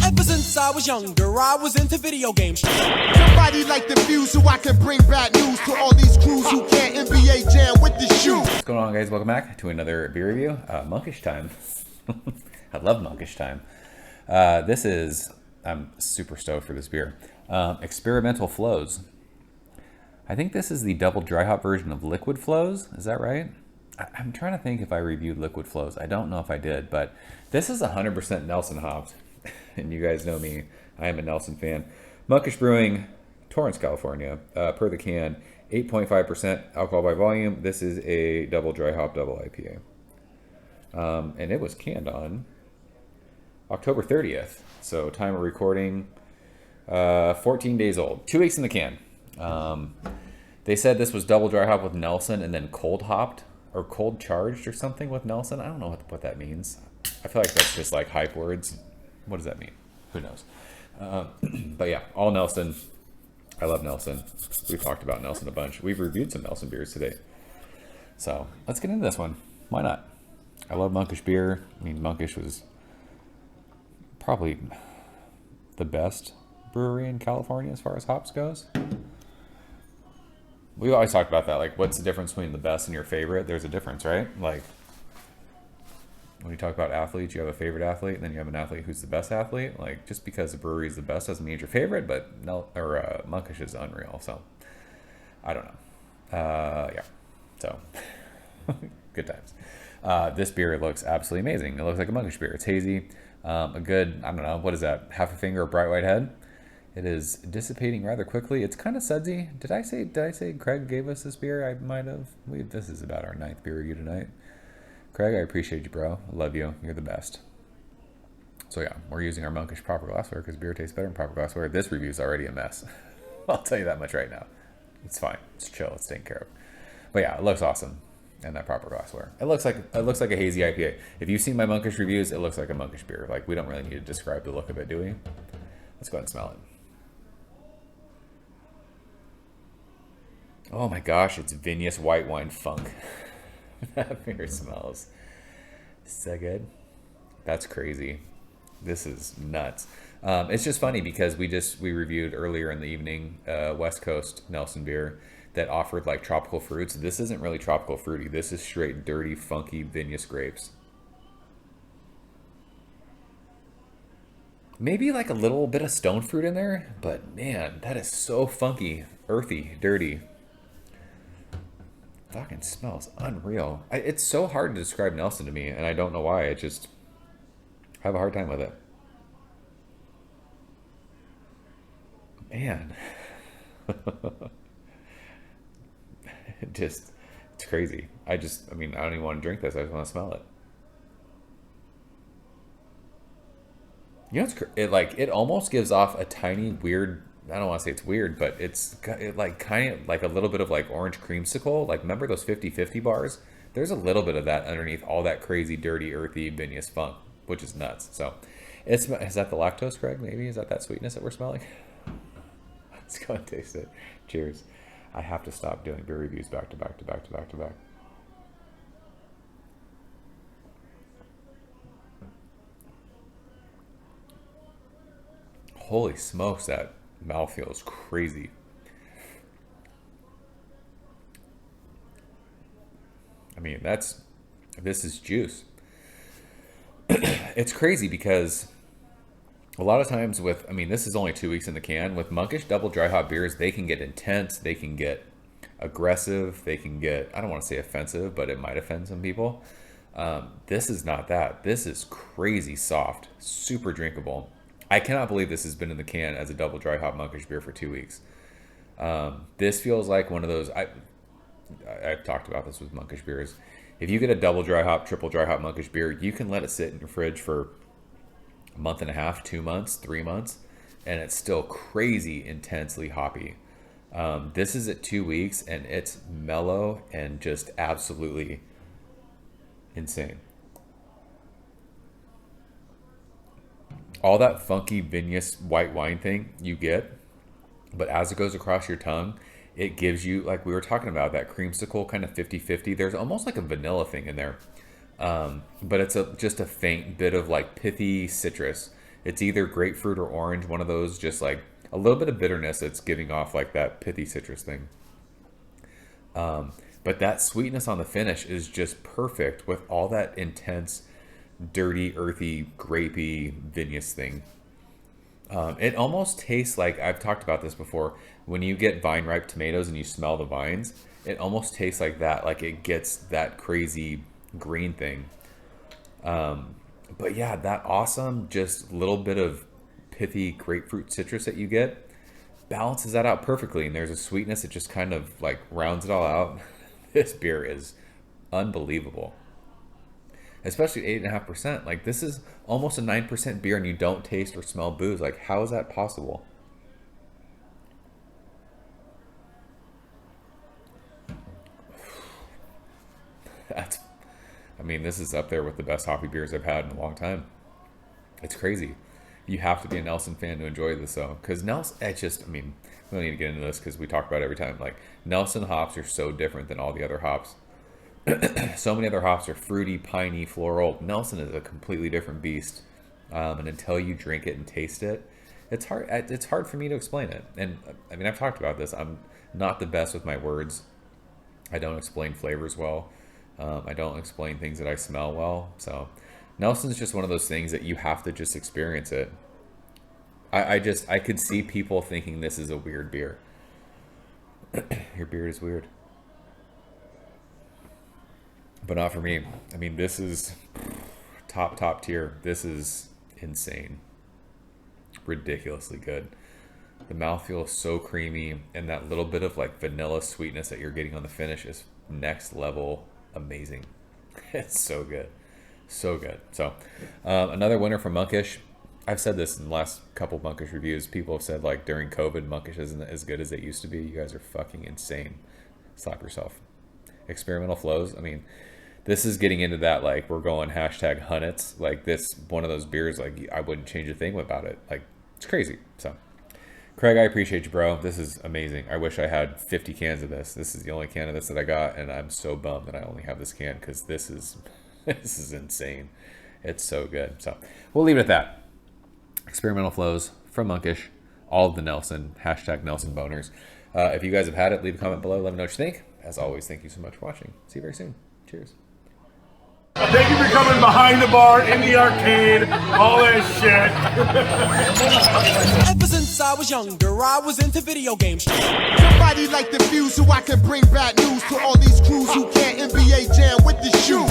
Ever since I was younger, I was into video games. Somebody like the fuse so I can bring bad news to all these crews who can't NBA jam with the shoe. What's going on, guys? Welcome back to another beer review. Monkish time. I love Monkish time. I'm super stoked for this beer. Experimental Flows. I think this is the double dry hop version of Liquid Flows. Is that right? I'm trying to think if I reviewed Liquid Flows. I don't know if I did, but this is 100% Nelson hopped. And you guys know me. I am a Nelson fan. Monkish Brewing, Torrance, California. Per the can, 8.5% alcohol by volume. This is a double dry hop, double IPA. And it was canned on October 30th. So time of recording, 14 days old. 2 weeks in the can. They said this was double dry hop with Nelson and then cold hopped or cold charged or something with Nelson. I don't know what that means. I feel like that's just like hype words. What does that mean? Who knows? But yeah, all Nelson. I love Nelson. We've talked about Nelson a bunch. We've reviewed some Nelson beers today. So let's get into this one. Why not? I love Monkish beer. I mean, Monkish was probably the best brewery in California as far as hops goes. We've always talked about that. Like, what's the difference between the best and your favorite? There's a difference, right? Like, when you talk about athletes, you have a favorite athlete, and then you have an athlete who's the best athlete. Like, just because the brewery is the best doesn't mean it's your favorite, but Monkish is unreal. So, I don't know. Yeah. So, good times. This beer looks absolutely amazing. It looks like a Monkish beer. It's hazy. A good, I don't know, what is that? Half a finger of bright white head. It is dissipating rather quickly. It's kind of sudsy. Did I say Craig gave us this beer? I might have. This is about our 9th beer review tonight. Craig, I appreciate you, bro. I love you. You're the best. So yeah, we're using our Monkish proper glassware because beer tastes better in proper glassware. This review is already a mess. I'll tell you that much right now. It's fine. It's chill. It's taken care of. But yeah, it looks awesome. And that proper glassware. It looks like a hazy IPA. If you've seen my Monkish reviews, it looks like a Monkish beer. Like, we don't really need to describe the look of it, do we? Let's go ahead and smell it. Oh my gosh, it's Vinous white wine funk. That beer smells so good. That's crazy. This is nuts. It's just funny because we reviewed earlier in the evening West Coast Nelson beer that offered like tropical fruits. This isn't really tropical fruity. This is straight dirty, funky Vinous grapes. Maybe like a little bit of stone fruit in there, but man, that is so funky, earthy, dirty. Fucking smells unreal. It's so hard to describe Nelson to me, and I don't know why. I just have a hard time with it. Man. It's crazy. I don't even want to drink this. I just want to smell it. You know, it almost gives off a tiny weird, I don't want to say it's weird, but it's like kind of like a little bit of like orange creamsicle. Like, remember those 50/50 bars? There's a little bit of that underneath all that crazy, dirty, earthy, Vinous funk, which is nuts. So, is that the lactose, Craig? Maybe is that sweetness that we're smelling? Let's go and taste it. Cheers. I have to stop doing beer reviews back to back to back to back to back. Holy smokes, that mouthfeel is crazy. I mean, this is juice. It's crazy because a lot of times this is only 2 weeks in the can. With Monkish double dry hop beers, they can get intense, they can get aggressive, they can get, I don't want to say offensive, but it might offend some people. This is not that. This is crazy soft, super drinkable. I cannot believe this has been in the can as a double dry hop Monkish beer for 2 weeks. This feels like one of those, I've talked about this with Monkish beers. If you get a double dry hop, triple dry hop Monkish beer, you can let it sit in your fridge for a month and a half, 2 months, 3 months, and it's still crazy intensely hoppy. This is at 2 weeks, and it's mellow and just absolutely insane. All that funky Vinous white wine thing you get, but as it goes across your tongue, it gives you, like we were talking about, that creamsicle kind of 50/50. There's almost like a vanilla thing in there. But it's just a faint bit of like pithy citrus. It's either grapefruit or orange, one of those, just like a little bit of bitterness that's giving off like that pithy citrus thing. But that sweetness on the finish is just perfect with all that intense, dirty, earthy, grapey, vinous thing. It almost tastes like, I've talked about this before, when you get vine ripe tomatoes and you smell the vines, it almost tastes like that, like it gets that crazy green thing. But yeah, that awesome, just little bit of pithy grapefruit citrus that you get balances that out perfectly. And there's a sweetness that just kind of like rounds it all out. This beer is unbelievable. Especially 8.5%. Like, this is almost a 9% beer and you don't taste or smell booze. Like, how is that possible? I mean, this is up there with the best hoppy beers I've had in a long time. It's crazy. You have to be a Nelson fan to enjoy this, though. Because Nelson, it's just, I mean, we don't need to get into this because we talk about it every time. Like, Nelson hops are so different than all the other hops. So many other hops are fruity, piney, floral. Nelson is a completely different beast. And until you drink it and taste it, it's hard for me to explain it. And I mean, I've talked about this. I'm not the best with my words. I don't explain flavors well. I don't explain things that I smell well. So Nelson's just one of those things that you have to just experience it. I could see people thinking this is a weird beer. Your beard is weird. But not for me. I mean, this is top tier. This is insane. Ridiculously good. The mouthfeel is so creamy, and that little bit of like vanilla sweetness that you're getting on the finish is next level amazing. It's so good. So good. So another winner from Monkish. I've said this in the last couple Monkish reviews. People have said like during COVID, Monkish isn't as good as it used to be. You guys are fucking insane. Slap yourself. Experimental flows. I mean, this is getting into that, like, we're going hashtag Hunnits. Like, this, one of those beers, like, I wouldn't change a thing about it. Like, it's crazy. So, Craig, I appreciate you, bro. This is amazing. I wish I had 50 cans of this. This is the only can of this that I got, and I'm so bummed that I only have this can, because this is insane. It's so good. So, we'll leave it at that. Experimental flows from Monkish. All of the Nelson. Hashtag Nelson boners. If you guys have had it, leave a comment below. Let me know what you think. As always, thank you so much for watching. See you very soon. Cheers. Thank you for coming behind the bar, in the arcade, all that shit. Ever since I was younger, I was into video games. Somebody like the Fuse so I can bring bad news to all these crews who can't NBA jam with the shoe.